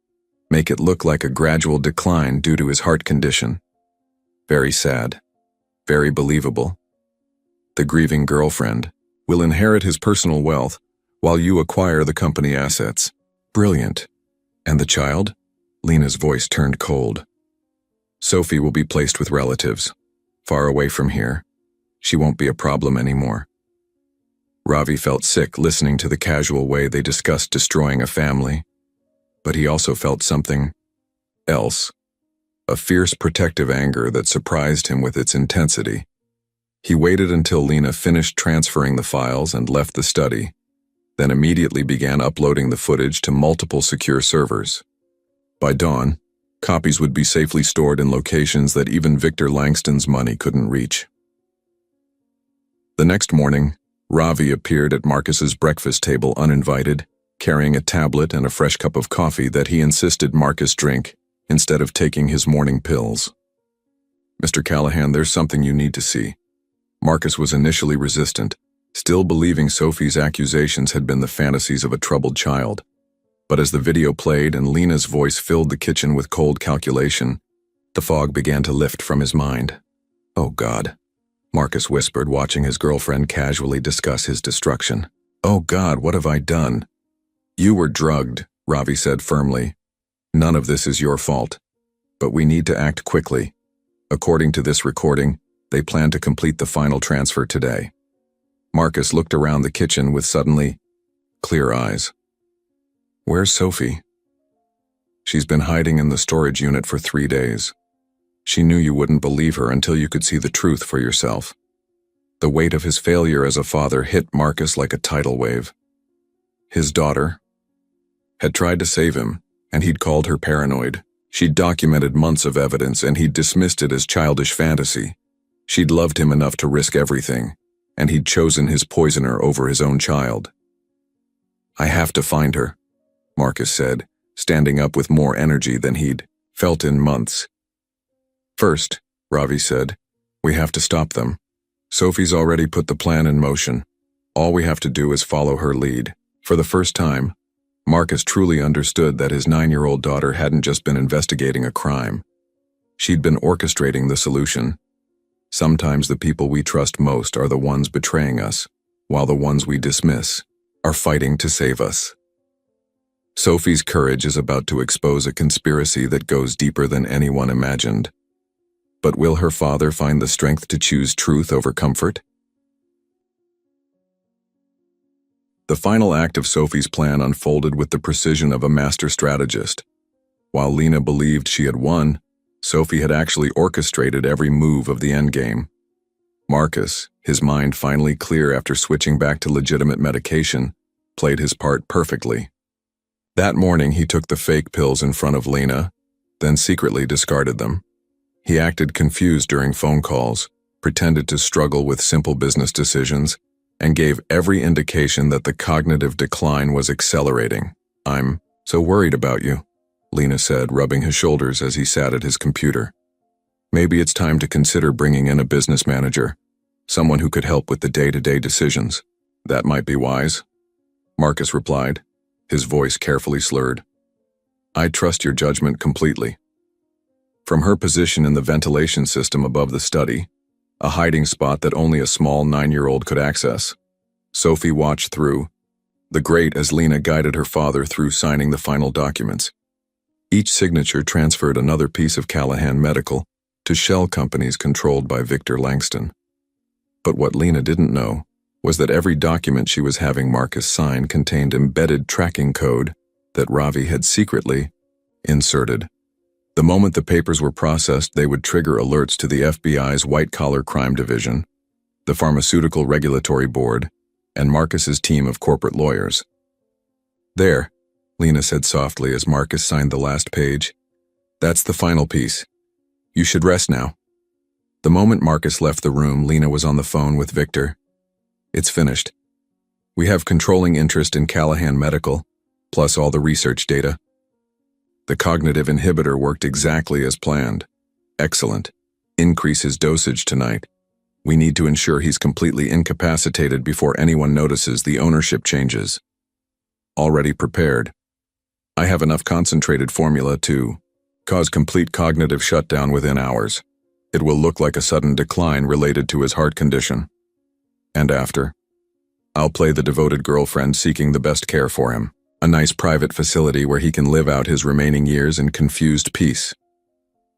make it look like a gradual decline due to his heart condition. Very sad. Very believable. The grieving girlfriend will inherit his personal wealth while you acquire the company assets. Brilliant. And the child?" Lena's voice turned cold. "Sophie will be placed with relatives, far away from here. She won't be a problem anymore." Ravi felt sick listening to the casual way they discussed destroying a family, but he also felt something else, a fierce protective anger that surprised him with its intensity. He waited until Lena finished transferring the files and left the study, then immediately began uploading the footage to multiple secure servers. By dawn, copies would be safely stored in locations that even Victor Langston's money couldn't reach. The next morning, Ravi appeared at Marcus's breakfast table uninvited, carrying a tablet and a fresh cup of coffee that he insisted Marcus drink instead of taking his morning pills. "Mr. Callahan, there's something you need to see." Marcus was initially resistant, still believing Sophie's accusations had been the fantasies of a troubled child. But as the video played and Lena's voice filled the kitchen with cold calculation, the fog began to lift from his mind. "Oh God," Marcus whispered, watching his girlfriend casually discuss his destruction. "Oh God, what have I done?" "You were drugged," Ravi said firmly. "None of this is your fault. But we need to act quickly. According to this recording, they plan to complete the final transfer today." Marcus looked around the kitchen with suddenly clear eyes. "Where's Sophie?" "She's been hiding in the storage unit for 3 days. She knew you wouldn't believe her until you could see the truth for yourself." The weight of his failure as a father hit Marcus like a tidal wave. His daughter had tried to save him, and he'd called her paranoid. She'd documented months of evidence, and he'd dismissed it as childish fantasy. She'd loved him enough to risk everything, and he'd chosen his poisoner over his own child. "I have to find her," Marcus said, standing up with more energy than he'd felt in months. First, Ravi said, we have to stop them. Sophie's already put the plan in motion. All we have to do is follow her lead. For the first time, Marcus truly understood that his 9-year-old daughter hadn't just been investigating a crime. She'd been orchestrating the solution. Sometimes the people we trust most are the ones betraying us, while the ones we dismiss are fighting to save us. Sophie's courage is about to expose a conspiracy that goes deeper than anyone imagined. But will her father find the strength to choose truth over comfort? The final act of Sophie's plan unfolded with the precision of a master strategist. While Lena believed she had won, Sophie had actually orchestrated every move of the endgame. Marcus, his mind finally clear after switching back to legitimate medication, played his part perfectly. That morning he took the fake pills in front of Lena, then secretly discarded them. He acted confused during phone calls, pretended to struggle with simple business decisions, and gave every indication that the cognitive decline was accelerating. "I'm so worried about you," Lena said, rubbing his shoulders as he sat at his computer. "Maybe it's time to consider bringing in a business manager, someone who could help with the day-to-day decisions." "That might be wise," Marcus replied, his voice carefully slurred. "I trust your judgment completely." From her position in the ventilation system above the study, a hiding spot that only a small 9-year-old could access, Sophie watched through the grate as Lena guided her father through signing the final documents. Each signature transferred another piece of Callahan Medical to shell companies controlled by Victor Langston. But what Lena didn't know was that every document she was having Marcus sign contained embedded tracking code that Ravi had secretly inserted. The moment the papers were processed, they would trigger alerts to the FBI's white-collar crime division, the Pharmaceutical Regulatory Board, and Marcus's team of corporate lawyers. "There," Lena said softly as Marcus signed the last page. "That's the final piece. You should rest now." The moment Marcus left the room, Lena was on the phone with Victor. "It's finished. We have controlling interest in Callahan Medical, plus all the research data. The cognitive inhibitor worked exactly as planned. Excellent. Increase his dosage tonight. We need to ensure he's completely incapacitated before anyone notices the ownership changes. Already prepared. I have enough concentrated formula to cause complete cognitive shutdown within hours. It will look like a sudden decline related to his heart condition. And after, I'll play the devoted girlfriend seeking the best care for him. A nice private facility where he can live out his remaining years in confused peace.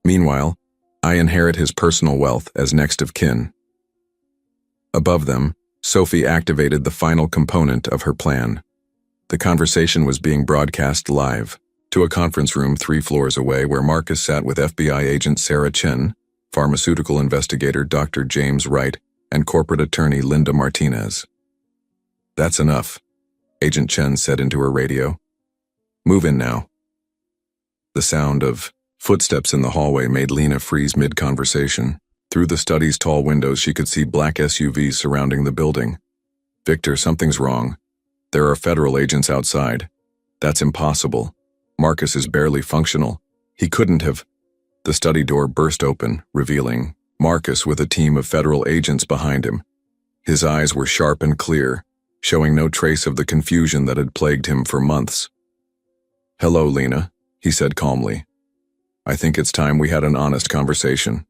Meanwhile, I inherit his personal wealth as next of kin." Above them, Sophie activated the final component of her plan. The conversation was being broadcast live to a conference room 3 floors away where Marcus sat with FBI agent Sarah Chen, pharmaceutical investigator Dr. James Wright, and corporate attorney Linda Martinez. "That's enough," Agent Chen said into her radio. "Move in now." The sound of footsteps in the hallway made Lena freeze mid-conversation. Through the study's tall windows, she could see black SUVs surrounding the building. "Victor, something's wrong. There are federal agents outside." "That's impossible. Marcus is barely functional. He couldn't have." The study door burst open, revealing Marcus with a team of federal agents behind him. His eyes were sharp and clear, showing no trace of the confusion that had plagued him for months. "Hello, Lena," he said calmly. "I think it's time we had an honest conversation."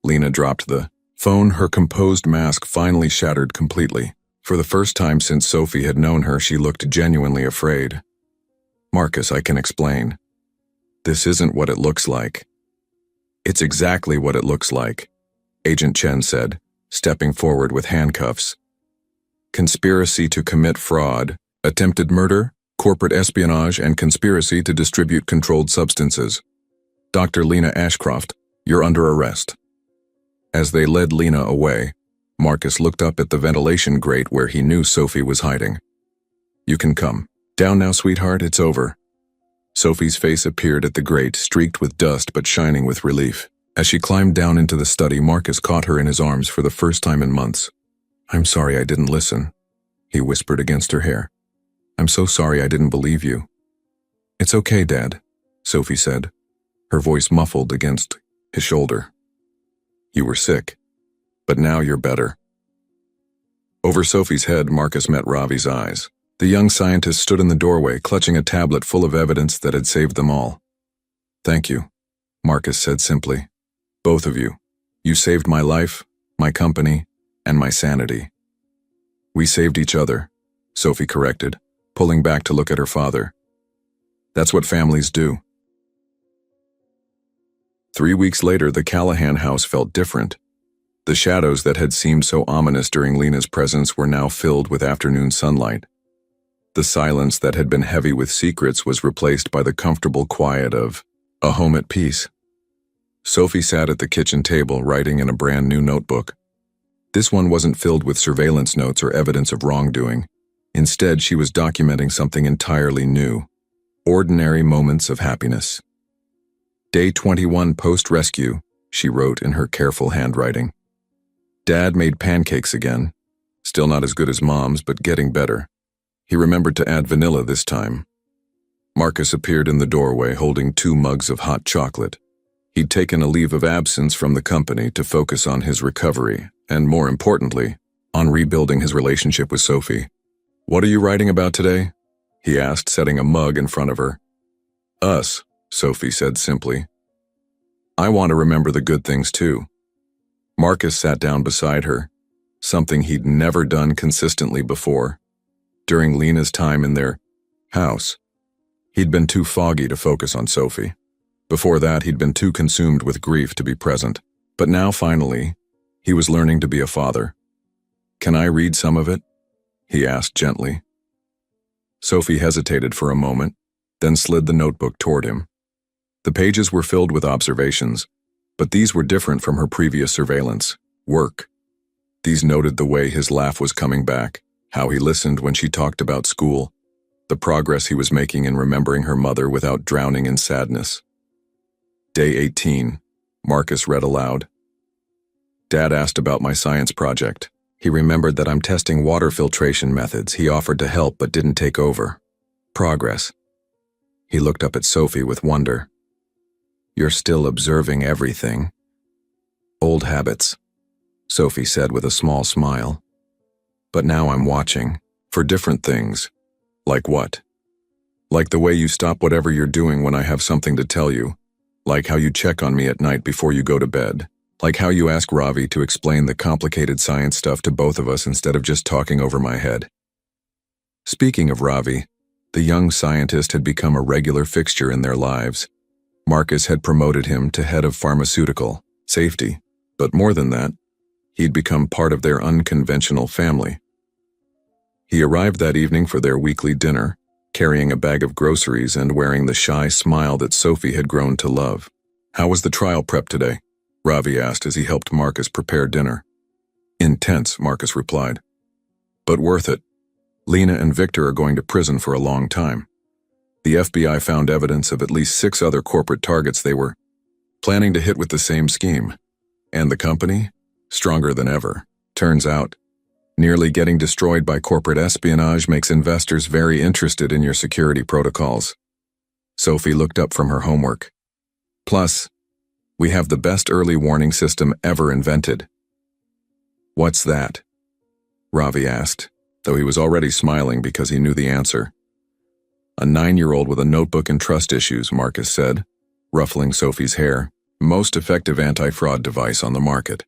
Lena dropped the phone, her composed mask finally shattered completely. For the first time since Sophie had known her, she looked genuinely afraid. "Marcus, I can explain. This isn't what it looks like." "It's exactly what it looks like," Agent Chen said, stepping forward with handcuffs. "Conspiracy to commit fraud, attempted murder, corporate espionage, and conspiracy to distribute controlled substances. Dr. Lena Ashcroft, you're under arrest." As they led Lena away, Marcus looked up at the ventilation grate where he knew Sophie was hiding. "You can come down now, sweetheart, it's over." Sophie's face appeared at the grate, streaked with dust but shining with relief. As she climbed down into the study, Marcus caught her in his arms for the first time in months. "I'm sorry I didn't listen," he whispered against her hair. "I'm so sorry I didn't believe you." "It's okay, Dad," Sophie said, her voice muffled against His shoulder. You were sick, but now you're better. Over Sophie's head, Marcus met Ravi's eyes. The young scientist stood in the doorway, clutching a tablet full of evidence that had saved them all. Thank you, Marcus said simply. Both of you. You saved my life, my company, and my sanity. We saved each other, Sophie corrected, pulling back to look at her father. That's what families do. 3 weeks later, the Callahan house felt different. The shadows that had seemed so ominous during Lena's presence were now filled with afternoon sunlight. The silence that had been heavy with secrets was replaced by the comfortable quiet of a home at peace. Sophie sat at the kitchen table, writing in a brand new notebook. This one wasn't filled with surveillance notes or evidence of wrongdoing. Instead, she was documenting something entirely new. Ordinary moments of happiness. Day 21 post-rescue, she wrote in her careful handwriting. Dad made pancakes again. Still not as good as Mom's, but getting better. He remembered to add vanilla this time. Marcus appeared in the doorway holding 2 mugs of hot chocolate. He'd taken a leave of absence from the company to focus on his recovery, and more importantly, on rebuilding his relationship with Sophie. What are you writing about today? He asked, setting a mug in front of her. Us, Sophie said simply. I want to remember the good things too. Marcus sat down beside her, something he'd never done consistently before. During Lena's time in their house, he'd been too foggy to focus on Sophie. Before that, he'd been too consumed with grief to be present. But now, finally, he was learning to be a father. Can I read some of it? He asked gently. Sophie hesitated for a moment, then slid the notebook toward him. The pages were filled with observations, but these were different from her previous surveillance, work. These noted the way his laugh was coming back, how he listened when she talked about school, the progress he was making in remembering her mother without drowning in sadness. Day 18, Marcus read aloud. Dad asked about my science project. He remembered that I'm testing water filtration methods. He offered to help but didn't take over. Progress. He looked up at Sophie with wonder. You're still observing everything. Old habits, Sophie said with a small smile. But now I'm watching, for different things. Like what? Like the way you stop whatever you're doing when I have something to tell you. Like how you check on me at night before you go to bed. Like how you ask Ravi to explain the complicated science stuff to both of us instead of just talking over my head. Speaking of Ravi, the young scientist had become a regular fixture in their lives. Marcus had promoted him to head of pharmaceutical safety, but more than that, he'd become part of their unconventional family. He arrived that evening for their weekly dinner, carrying a bag of groceries and wearing the shy smile that Sophie had grown to love. How was the trial prep today? Ravi asked as he helped Marcus prepare dinner. Intense, Marcus replied. But worth it. Lena and Victor are going to prison for a long time. The FBI found evidence of at least 6 other corporate targets they were planning to hit with the same scheme. And the company? Stronger than ever. Turns out, nearly getting destroyed by corporate espionage makes investors very interested in your security protocols. Sophie looked up from her homework. Plus, we have the best early warning system ever invented. What's that? Ravi asked, though he was already smiling because he knew the answer. A 9-year-old with a notebook and trust issues, Marcus said, ruffling Sophie's hair. Most effective anti-fraud device on the market.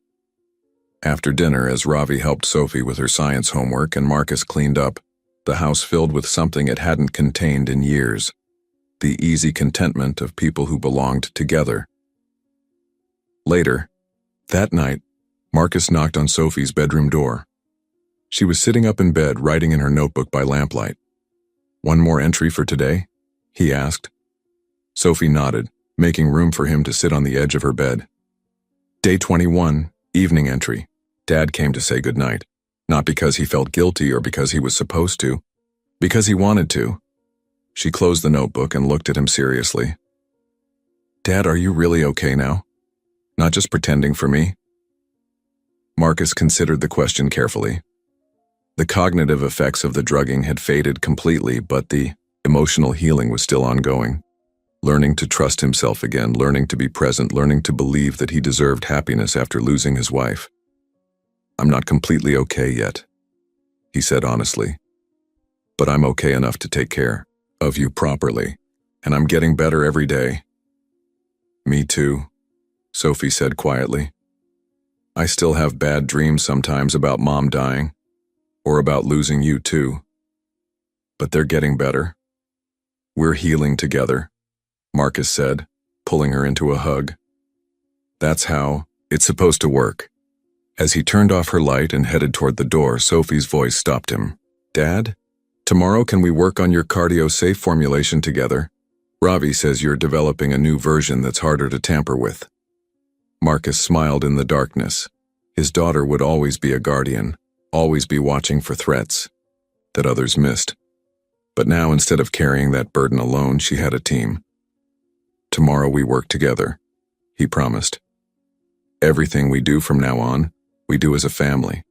After dinner, as Ravi helped Sophie with her science homework and Marcus cleaned up, the house filled with something it hadn't contained in years. The easy contentment of people who belonged together. Later, that night, Marcus knocked on Sophie's bedroom door. She was sitting up in bed, writing in her notebook by lamplight. One more entry for today? He asked. Sophie nodded, making room for him to sit on the edge of her bed. Day 21, evening entry. Dad came to say goodnight. Not because he felt guilty or because he was supposed to. Because he wanted to. She closed the notebook and looked at him seriously. Dad, are you really okay now? Not just pretending for me? Marcus considered the question carefully. The cognitive effects of the drugging had faded completely, but the emotional healing was still ongoing. learning to trust himself again, learning to be present, learning to believe that he deserved happiness after losing his wife. "I'm not completely okay yet," he said honestly, "but I'm okay enough to take care of you properly, and I'm getting better every day." "Me too," Sophie said quietly. "I still have bad dreams sometimes about Mom dying, or about losing you too. But they're getting better. We're healing together," Marcus said, pulling her into a hug. "That's how it's supposed to work." As he turned off her light and headed toward the door, Sophie's voice stopped him. "Dad, tomorrow can we work on your cardio-safe formulation together? Ravi says you're developing a new version that's harder to tamper with." Marcus smiled in the darkness. His daughter would always be a guardian, always be watching for threats that others missed. But now, instead of carrying that burden alone, she had a team. "Tomorrow we work together," he promised. "Everything we do from now on, we do as a family."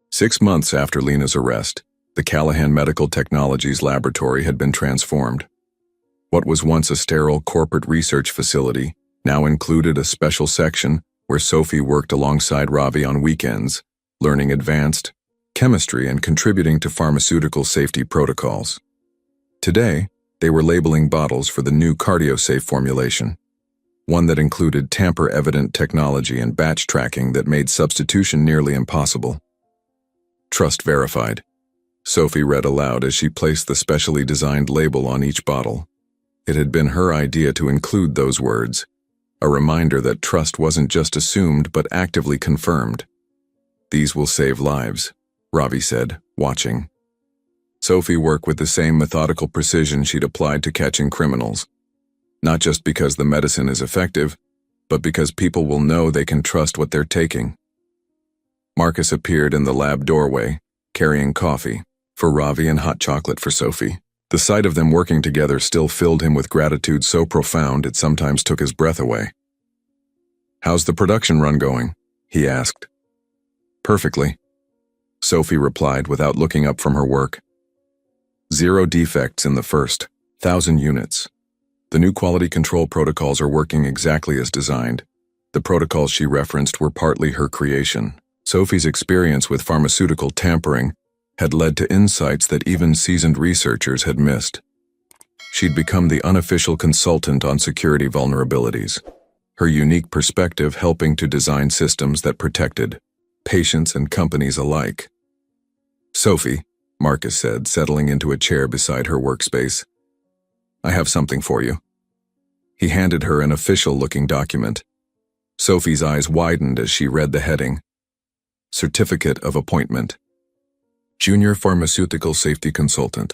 6 months after Lena's arrest, the Callahan Medical Technologies laboratory had been transformed. What was once a sterile corporate research facility now included a special section where Sophie worked alongside Ravi on weekends, learning advanced chemistry and contributing to pharmaceutical safety protocols. Today, they were labeling bottles for the new cardio-safe formulation, one that included tamper-evident technology and batch tracking that made substitution nearly impossible. "Trust verified," Sophie read aloud as she placed the specially designed label on each bottle. It had been her idea to include those words, a reminder that trust wasn't just assumed but actively confirmed. "These will save lives," Ravi said, watching. Sophie worked with the same methodical precision she'd applied to catching criminals. Not just because the medicine is effective, but because people will know they can trust what they're taking. Marcus appeared in the lab doorway, carrying coffee for Ravi and hot chocolate for Sophie. The sight of them working together still filled him with gratitude so profound it sometimes took his breath away. "How's the production run going?" he asked. "Perfectly," Sophie replied without looking up from her work. "0 defects in the first 1,000 units. The new quality control protocols are working exactly as designed." The protocols she referenced were partly her creation. Sophie's experience with pharmaceutical tampering had led to insights that even seasoned researchers had missed. She'd become the unofficial consultant on security vulnerabilities, her unique perspective helping to design systems that protected patients and companies alike. "Sophie," Marcus said, settling into a chair beside her workspace, "I have something for you." He handed her an official-looking document. Sophie's eyes widened as she read the heading, "Certificate of Appointment. Junior Pharmaceutical Safety Consultant.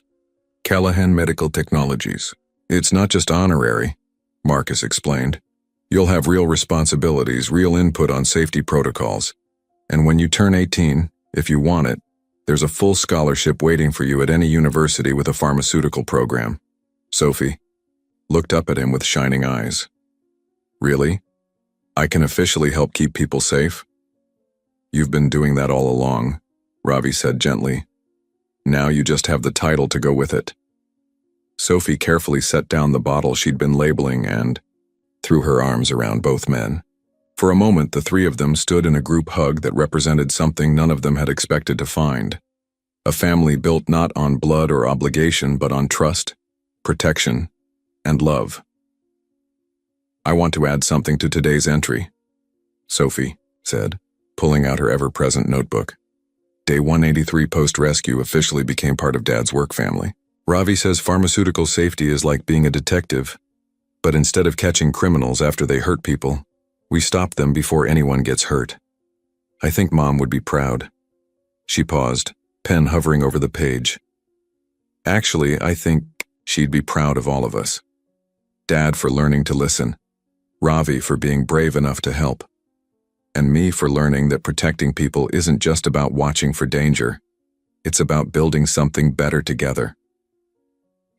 Callahan Medical Technologies." "It's not just honorary," Marcus explained. "You'll have real responsibilities, real input on safety protocols. And when you turn 18, if you want it, there's a full scholarship waiting for you at any university with a pharmaceutical program." Sophie looked up at him with shining eyes. "Really? I can officially help keep people safe?" "You've been doing that all along," Ravi said gently. "Now you just have the title to go with it." Sophie carefully set down the bottle she'd been labeling and threw her arms around both men. For a moment, the three of them stood in a group hug that represented something none of them had expected to find. A family built not on blood or obligation, but on trust, protection, and love. "I want to add something to today's entry," Sophie said, pulling out her ever-present notebook. "Day 183 post-rescue officially became part of Dad's work family. Ravi says pharmaceutical safety is like being a detective, but instead of catching criminals after they hurt people, we stop them before anyone gets hurt. I think Mom would be proud." She paused, pen hovering over the page. "Actually, I think she'd be proud of all of us. Dad for learning to listen, Ravi for being brave enough to help, and me for learning that protecting people isn't just about watching for danger. It's about building something better together."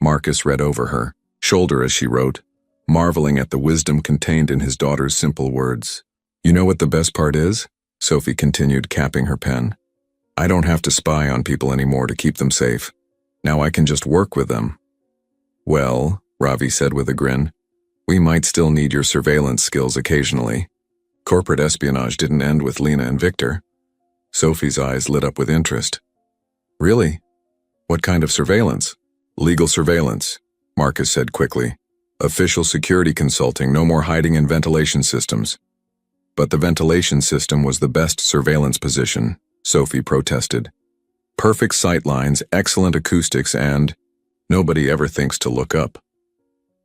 Marcus read over her shoulder as she wrote, marveling at the wisdom contained in his daughter's simple words. "You know what the best part is?" Sophie continued, capping her pen. "I don't have to spy on people anymore to keep them safe. Now I can just work with them." Well, Ravi said with a grin, we might still need your surveillance skills occasionally. Corporate espionage didn't end with Lena and Victor. Sophie's eyes lit up with interest. Really? What kind of surveillance? Legal surveillance, Marcus said quickly. Official security consulting, no more hiding in ventilation systems. But the ventilation system was the best surveillance position, Sophie protested. Perfect sight lines, excellent acoustics, and nobody ever thinks to look up.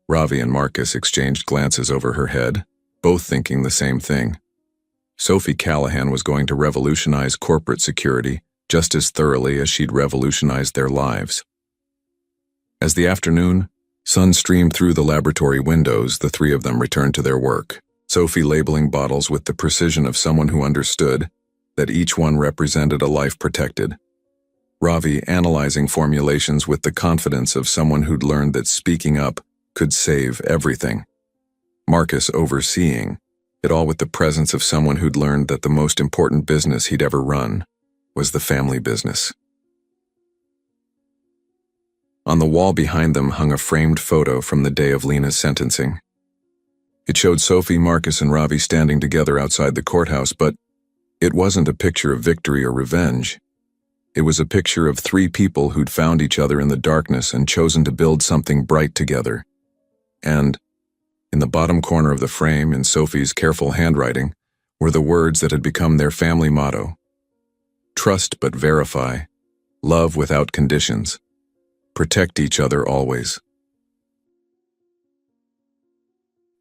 Ravi and Marcus exchanged glances over her head, both thinking the same thing. Sophie Callahan was going to revolutionize corporate security just as thoroughly as she'd revolutionized their lives. As the afternoon sun streamed through the laboratory windows, the three of them returned to their work, Sophie labeling bottles with the precision of someone who understood that each one represented a life protected. Ravi analyzing formulations with the confidence of someone who'd learned that speaking up could save everything. Marcus overseeing it all with the presence of someone who'd learned that the most important business he'd ever run was the family business. On the wall behind them hung a framed photo from the day of Lena's sentencing. It showed Sophie, Marcus, and Ravi standing together outside the courthouse, but it wasn't a picture of victory or revenge. It was a picture of three people who'd found each other in the darkness and chosen to build something bright together. And in the bottom corner of the frame, in Sophie's careful handwriting, were the words that had become their family motto. Trust but verify. Love without conditions. Protect each other always.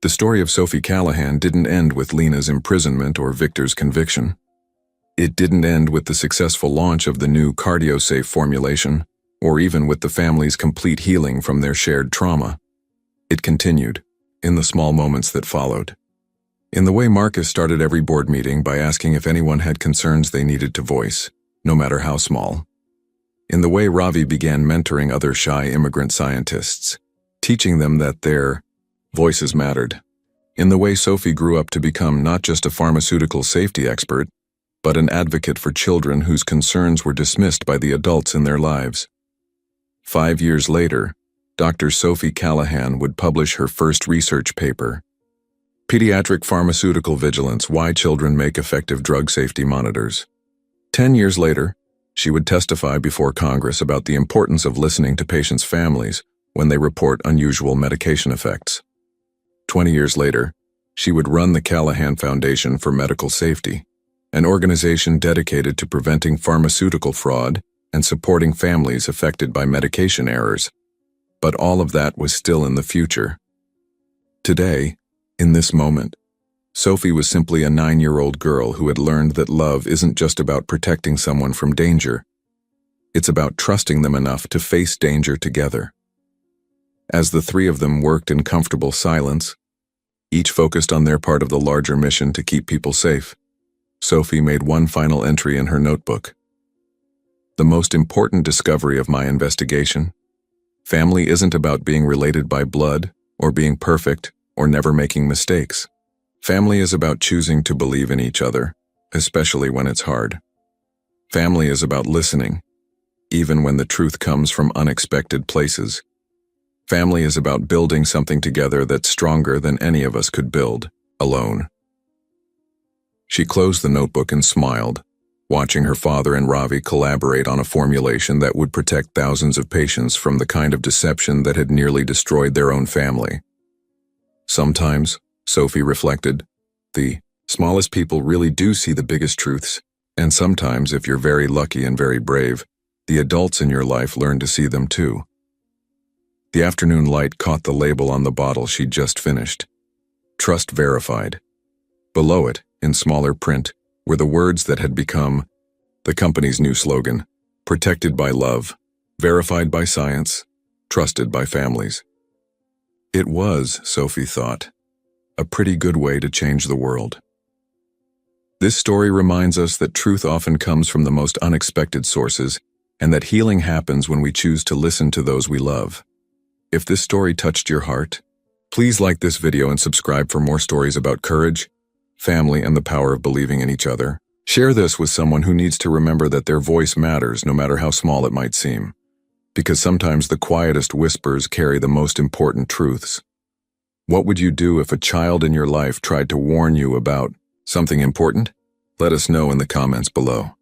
The story of Sophie Callahan didn't end with Lena's imprisonment or Victor's conviction. It didn't end with the successful launch of the new cardio-safe formulation, or even with the family's complete healing from their shared trauma. It continued, in the small moments that followed. In the way Marcus started every board meeting by asking if anyone had concerns they needed to voice, no matter how small. In the way Ravi began mentoring other shy immigrant scientists, teaching them that their voices mattered. In the way Sophie grew up to become not just a pharmaceutical safety expert, but an advocate for children whose concerns were dismissed by the adults in their lives. 5 years later, Dr. Sophie Callahan would publish her first research paper, Pediatric Pharmaceutical Vigilance: Why Children Make Effective Drug Safety Monitors. 10 years later, she would testify before Congress about the importance of listening to patients' families when they report unusual medication effects. 20 years later, she would run the Callahan Foundation for Medical Safety, an organization dedicated to preventing pharmaceutical fraud and supporting families affected by medication errors. But all of that was still in the future. Today, in this moment, Sophie was simply a 9-year-old girl who had learned that love isn't just about protecting someone from danger. It's about trusting them enough to face danger together. As the three of them worked in comfortable silence, each focused on their part of the larger mission to keep people safe, Sophie made one final entry in her notebook. The most important discovery of my investigation: family isn't about being related by blood, or being perfect, or never making mistakes. Family is about choosing to believe in each other, especially when it's hard. Family is about listening, even when the truth comes from unexpected places. Family is about building something together that's stronger than any of us could build alone. She closed the notebook and smiled, watching her father and Ravi collaborate on a formulation that would protect thousands of patients from the kind of deception that had nearly destroyed their own family. Sometimes, Sophie reflected, the smallest people really do see the biggest truths, and sometimes, if you're very lucky and very brave, the adults in your life learn to see them too. The afternoon light caught the label on the bottle she'd just finished. Trust verified. Below it, in smaller print, were the words that had become the company's new slogan: protected by love, verified by science, trusted by families. It was, Sophie thought, a pretty good way to change the world. This story reminds us that truth often comes from the most unexpected sources, and that healing happens when we choose to listen to those we love. If this story touched your heart, please like this video and subscribe for more stories about courage, family, and the power of believing in each other. Share this with someone who needs to remember that their voice matters, no matter how small it might seem. because sometimes the quietest whispers carry the most important truths. What would you do if a child in your life tried to warn you about something important? Let us know in the comments below.